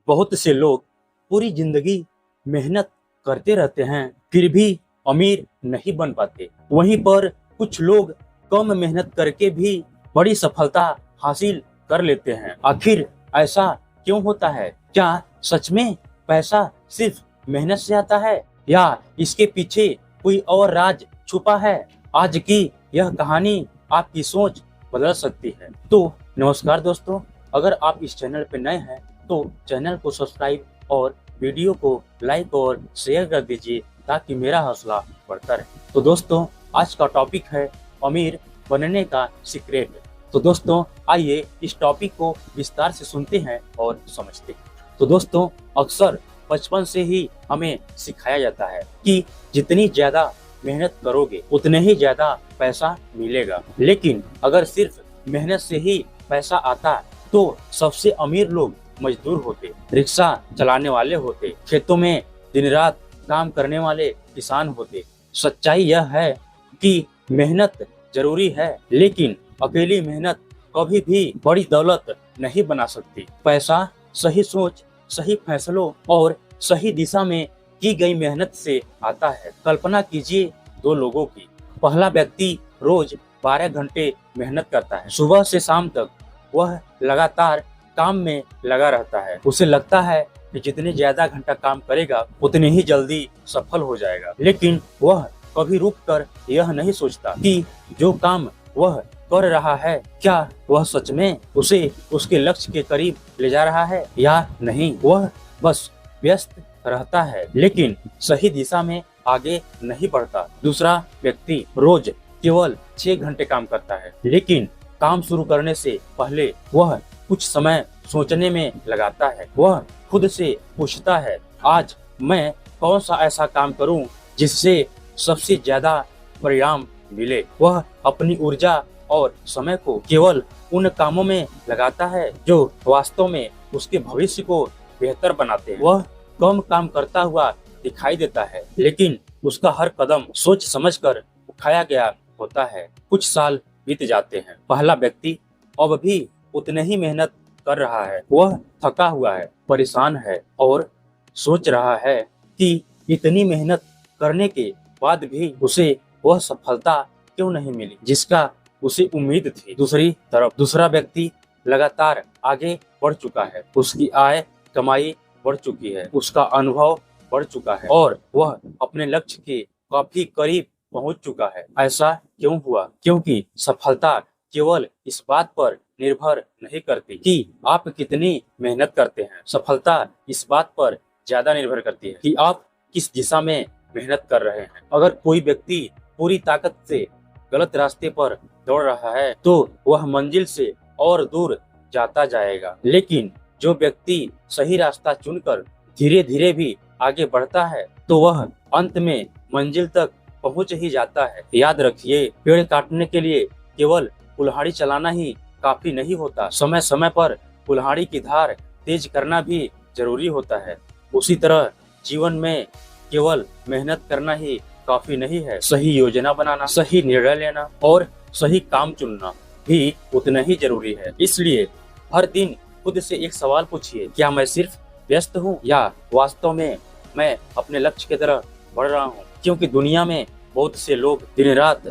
बहुत से लोग पूरी जिंदगी मेहनत करते रहते हैं फिर भी अमीर नहीं बन पाते। वहीं पर कुछ लोग कम मेहनत करके भी बड़ी सफलता हासिल कर लेते हैं। आखिर ऐसा क्यों होता है? क्या सच में पैसा सिर्फ मेहनत से आता है या इसके पीछे कोई और राज छुपा है? आज की यह कहानी आपकी सोच बदल सकती है। तो नमस्कार दोस्तों, अगर आप इस चैनल पर नए हैं तो चैनल को सब्सक्राइब और वीडियो को लाइक और शेयर कर दीजिए ताकि मेरा हौसला बढ़ता रहे। तो दोस्तों, आज का टॉपिक है अमीर बनने का सीक्रेट। तो दोस्तों, आइए इस टॉपिक को विस्तार से सुनते हैं और समझते हैं। तो दोस्तों, अक्सर बचपन से ही हमें सिखाया जाता है कि जितनी ज्यादा मेहनत करोगे उतने ही ज्यादा पैसा मिलेगा। लेकिन अगर सिर्फ मेहनत से ही पैसा आता तो सबसे अमीर लोग मजदूर होते, रिक्शा चलाने वाले होते, खेतों में दिन रात काम करने वाले किसान होते। सच्चाई यह है कि मेहनत जरूरी है, लेकिन अकेली मेहनत कभी भी बड़ी दौलत नहीं बना सकती। पैसा सही सोच, सही फैसलों और सही दिशा में की गई मेहनत से आता है। कल्पना कीजिए दो लोगों की। पहला व्यक्ति रोज 12 घंटे मेहनत करता है। सुबह से शाम तक वह लगातार काम में लगा रहता है। उसे लगता है कि जितने ज्यादा घंटा काम करेगा उतने ही जल्दी सफल हो जाएगा। लेकिन वह कभी रुककर यह नहीं सोचता कि जो काम वह कर रहा है क्या वह सच में उसे उसके लक्ष्य के करीब ले जा रहा है या नहीं। वह बस व्यस्त रहता है लेकिन सही दिशा में आगे नहीं बढ़ता। दूसरा व्यक्ति रोज केवल 6 घंटे काम करता है, लेकिन काम शुरू करने से पहले वह कुछ समय सोचने में लगाता है। वह खुद से पूछता है, आज मैं कौन सा ऐसा काम करूं जिससे सबसे ज्यादा परिणाम मिले। वह अपनी ऊर्जा और समय को केवल उन कामों में लगाता है जो वास्तव में उसके भविष्य को बेहतर बनाते हैं। वह कम काम करता हुआ दिखाई देता है, लेकिन उसका हर कदम सोच समझकर उठाया गया होता है। कुछ साल बीत जाते हैं। पहला व्यक्ति अब भी उतने ही मेहनत कर रहा है। वह थका हुआ है, परेशान है और सोच रहा है कि इतनी मेहनत करने के बाद भी उसे वह सफलता क्यों नहीं मिली जिसका उसे उम्मीद थी। दूसरी तरफ दूसरा व्यक्ति लगातार आगे बढ़ चुका है। उसकी आय कमाई बढ़ चुकी है, उसका अनुभव बढ़ चुका है और वह अपने लक्ष्य के काफी करीब पहुंच चुका है। ऐसा क्यों हुआ? क्योंकि सफलता केवल इस बात पर निर्भर नहीं करती कि आप कितनी मेहनत करते हैं। सफलता इस बात पर ज्यादा निर्भर करती है कि आप किस दिशा में मेहनत कर रहे हैं। अगर कोई व्यक्ति पूरी ताकत से गलत रास्ते पर दौड़ रहा है तो वह मंजिल से और दूर जाता जाएगा। लेकिन जो व्यक्ति सही रास्ता चुनकर धीरे धीरे भी आगे बढ़ता है तो वह अंत में मंजिल तक पहुंच ही जाता है। याद रखिए, पेड़ काटने के लिए केवल कुल्हाड़ी चलाना ही काफी नहीं होता। समय समय पर कुल्हाड़ी की धार तेज करना भी जरूरी होता है। उसी तरह जीवन में केवल मेहनत करना ही काफी नहीं है। सही योजना बनाना, सही निर्णय लेना और सही काम चुनना भी उतना ही जरूरी है। इसलिए हर दिन खुद से एक सवाल पूछिए, क्या मैं सिर्फ व्यस्त हूँ या वास्तव में मैं अपने लक्ष्य की तरफ बढ़ रहा हूँ? क्योंकि दुनिया में बहुत से लोग दिन रात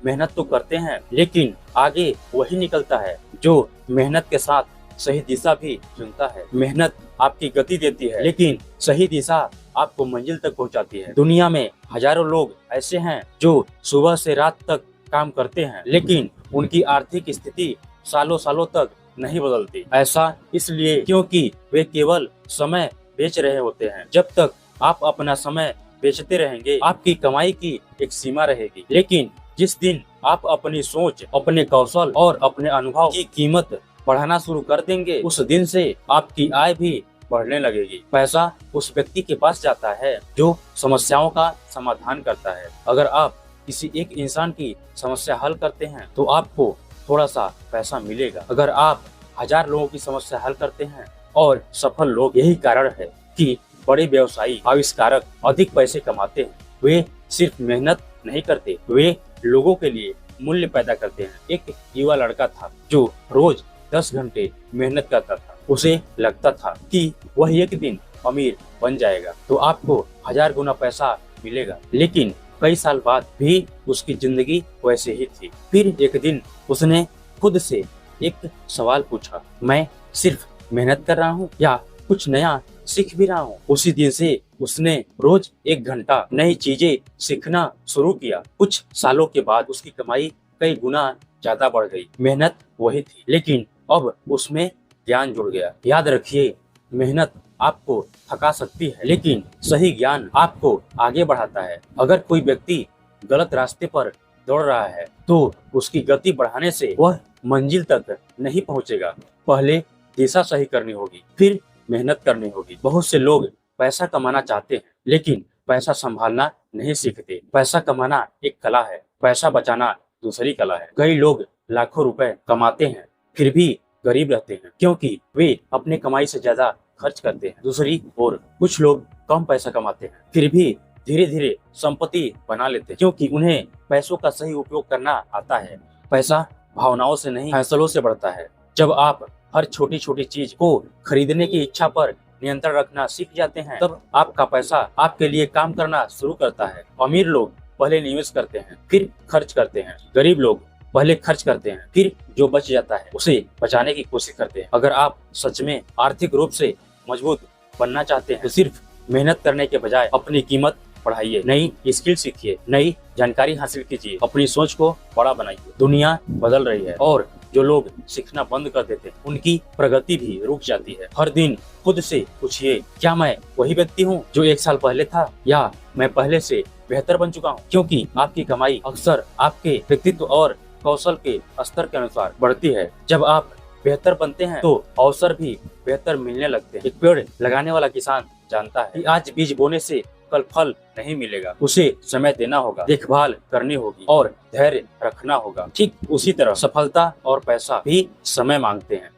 मेहनत तो करते हैं, लेकिन आगे वही निकलता है जो मेहनत के साथ सही दिशा भी चुनता है। मेहनत आपकी गति देती है, लेकिन सही दिशा आपको मंजिल तक पहुंचाती है। दुनिया में हजारों लोग ऐसे हैं जो सुबह से रात तक काम करते हैं, लेकिन उनकी आर्थिक स्थिति सालों सालों तक नहीं बदलती। ऐसा इसलिए क्योंकि वे केवल समय बेच रहे होते हैं। जब तक आप अपना समय बेचते रहेंगे, आपकी कमाई की एक सीमा रहेगी। लेकिन जिस दिन आप अपनी सोच, अपने कौशल और अपने अनुभव की कीमत बढ़ाना शुरू कर देंगे, उस दिन से आपकी आय भी बढ़ने लगेगी। पैसा उस व्यक्ति के पास जाता है जो समस्याओं का समाधान करता है। अगर आप किसी एक इंसान की समस्या हल करते हैं तो आपको थोड़ा सा पैसा मिलेगा। अगर आप 1000 लोगों की समस्या हल करते हैं और सफल लोग, यही कारण है कि बड़े व्यवसायी, आविष्कारक अधिक पैसे कमाते हैं। वे सिर्फ मेहनत नहीं करते, वे लोगों के लिए मूल्य पैदा करते हैं। एक युवा लड़का था जो रोज 10 घंटे मेहनत करता था। उसे लगता था कि वह एक दिन अमीर बन जाएगा तो आपको 1000 गुना पैसा मिलेगा, लेकिन कई साल बाद भी उसकी जिंदगी वैसे ही थी। फिर एक दिन उसने खुद से एक सवाल पूछा, मैं सिर्फ मेहनत कर रहा हूँ या कुछ नया सीख भी रहा हूँ? उसी दिन से उसने रोज 1 घंटा नई चीजें सीखना शुरू किया। कुछ सालों के बाद उसकी कमाई कई गुना ज्यादा बढ़ गई। मेहनत वही थी, लेकिन अब उसमें ज्ञान जुड़ गया। याद रखिए, मेहनत आपको थका सकती है, लेकिन सही ज्ञान आपको आगे बढ़ाता है। अगर कोई व्यक्ति गलत रास्ते पर दौड़ रहा है तो उसकी गति बढ़ाने से वह मंजिल तक नहीं पहुंचेगा। पहले दिशा सही करनी होगी, फिर मेहनत करनी होगी। बहुत से लोग पैसा कमाना चाहते हैं, लेकिन पैसा संभालना नहीं सीखते। पैसा कमाना एक कला है, पैसा बचाना दूसरी कला है। कई लोग लाखों रुपए कमाते हैं फिर भी गरीब रहते हैं, क्योंकि वे अपने कमाई से ज्यादा खर्च करते हैं। दूसरी ओर कुछ लोग कम पैसा कमाते हैं फिर भी धीरे धीरे संपत्ति बना लेते हैं, क्योंकि उन्हें पैसों का सही उपयोग करना आता है। पैसा भावनाओं से नहीं, फैसलों से बढ़ता है। जब आप हर छोटी छोटी चीज को खरीदने की इच्छा पर नियंत्रण रखना सीख जाते हैं, तब आपका पैसा आपके लिए काम करना शुरू करता है। अमीर लोग पहले निवेश करते हैं, फिर खर्च करते हैं। गरीब लोग पहले खर्च करते हैं, फिर जो बच जाता है उसे बचाने की कोशिश करते हैं। अगर आप सच में आर्थिक रूप से मजबूत बनना चाहते हैं तो सिर्फ मेहनत करने के बजाय अपनी कीमत बढ़ाइए, नई स्किल सीखिए, नई जानकारी हासिल कीजिए, अपनी सोच को बड़ा बनाइए। दुनिया बदल रही है और जो लोग सीखना बंद कर देते हैं उनकी प्रगति भी रुक जाती है। हर दिन खुद से पूछिए, क्या मैं वही व्यक्ति हूँ जो 1 साल पहले था, या मैं पहले से बेहतर बन चुका हूँ? क्योंकि आपकी कमाई अक्सर आपके व्यक्तित्व और कौशल के स्तर के अनुसार बढ़ती है। जब आप बेहतर बनते हैं तो अवसर भी बेहतर मिलने लगते हैं। एक पेड़ लगाने वाला किसान जानता है कि आज बीज बोने से कल फल नहीं मिलेगा। उसे समय देना होगा, देखभाल करनी होगी और धैर्य रखना होगा। ठीक उसी तरह सफलता और पैसा भी समय मांगते हैं।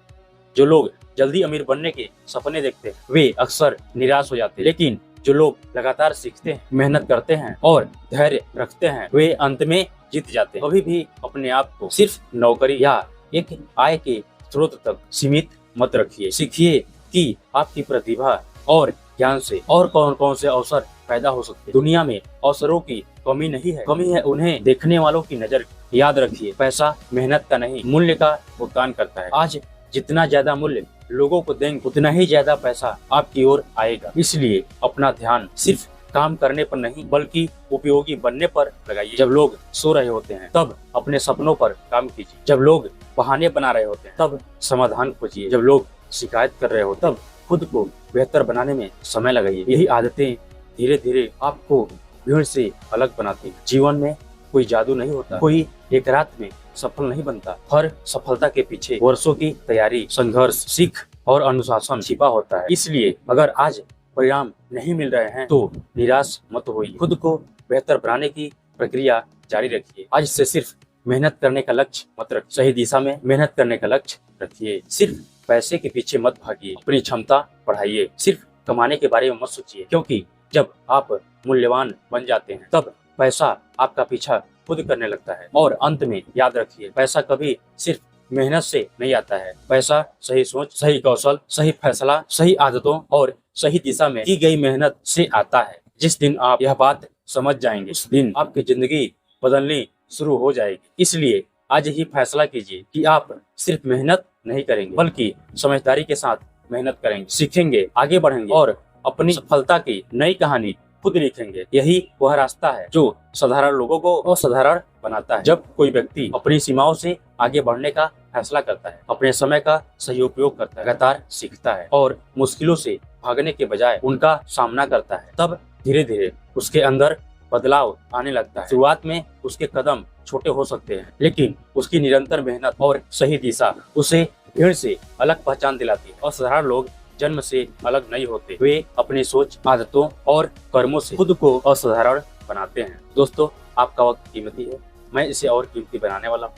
जो लोग जल्दी अमीर बनने के सपने देखते हैं वे अक्सर निराश हो जाते हैं, लेकिन जो लोग लगातार सीखते हैं, मेहनत करते हैं और धैर्य रखते हैं वे अंत में जीत जाते हैं। कभी भी अपने आप को सिर्फ नौकरी या एक आय के स्रोत तक सीमित मत रखिए। सीखिए कि आपकी प्रतिभा और ज्ञान से और कौन कौन से अवसर पैदा हो सकते हैं। दुनिया में अवसरों की कमी नहीं है, कमी है उन्हें देखने वालों की नजर। याद रखिए, पैसा मेहनत का नहीं, मूल्य का भुगतान करता है। आज जितना ज्यादा मूल्य लोगों को देंगे उतना ही ज्यादा पैसा आपकी ओर आएगा। इसलिए अपना ध्यान सिर्फ काम करने पर नहीं बल्कि उपयोगी बनने पर लगाइए। जब लोग सो रहे होते हैं तब अपने सपनों पर काम कीजिए। जब लोग बहाने बना रहे होते हैं तब समाधान खोजिए। जब लोग शिकायत कर रहे हो तब खुद को बेहतर बनाने में समय लगाइए। यही आदतें धीरे धीरे आपको भीड़ से अलग बनाती है। जीवन में कोई जादू नहीं होता, कोई एक रात में सफल नहीं बनता। हर सफलता के पीछे वर्षों की तैयारी, संघर्ष, सीख और अनुशासन छिपा होता है। इसलिए अगर आज परिणाम नहीं मिल रहे हैं तो निराश मत होइए। खुद को बेहतर बनाने की प्रक्रिया जारी रखिए। आज से सिर्फ मेहनत करने का लक्ष्य मत रखिए, सही दिशा में मेहनत करने का लक्ष्य रखिए। सिर्फ पैसे के पीछे मत भागिए, अपनी क्षमता बढ़ाइए। सिर्फ कमाने के बारे में मत सोचिए, क्योंकि जब आप मूल्यवान बन जाते हैं तब पैसा आपका पीछा खुद करने लगता है। और अंत में याद रखिए, पैसा कभी सिर्फ मेहनत से नहीं आता है। पैसा सही सोच, सही कौशल, सही फैसला, सही आदतों और सही दिशा में की गई मेहनत से आता है। जिस दिन आप यह बात समझ जाएंगे उस दिन आपकी जिंदगी बदलनी शुरू हो जाएगी। इसलिए आज ही फैसला कीजिए कि आप सिर्फ मेहनत नहीं करेंगे बल्कि समझदारी के साथ मेहनत करेंगे, सीखेंगे, आगे बढ़ेंगे और अपनी सफलता की नई कहानी खुद लिखेंगे। यही वह रास्ता है जो साधारण लोगों को असाधारण बनाता है। जब कोई व्यक्ति अपनी सीमाओं से आगे बढ़ने का फैसला करता है, अपने समय का सही उपयोग करता है, लगातार सीखता है और मुश्किलों से भागने के बजाय उनका सामना करता है, तब धीरे धीरे उसके अंदर बदलाव आने लगता है। शुरुआत में उसके कदम छोटे हो सकते हैं, लेकिन उसकी निरंतर मेहनत और सही दिशा उसे भीड़ से अलग पहचान दिलाती है। असाधारण लोग जन्म से अलग नहीं होते, वे अपनी सोच, आदतों और कर्मों से खुद को असाधारण बनाते हैं। दोस्तों, आपका वक्त कीमती है, मैं इसे और कीमती बनाने वाला हूँ।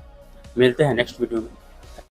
मिलते हैं नेक्स्ट वीडियो में।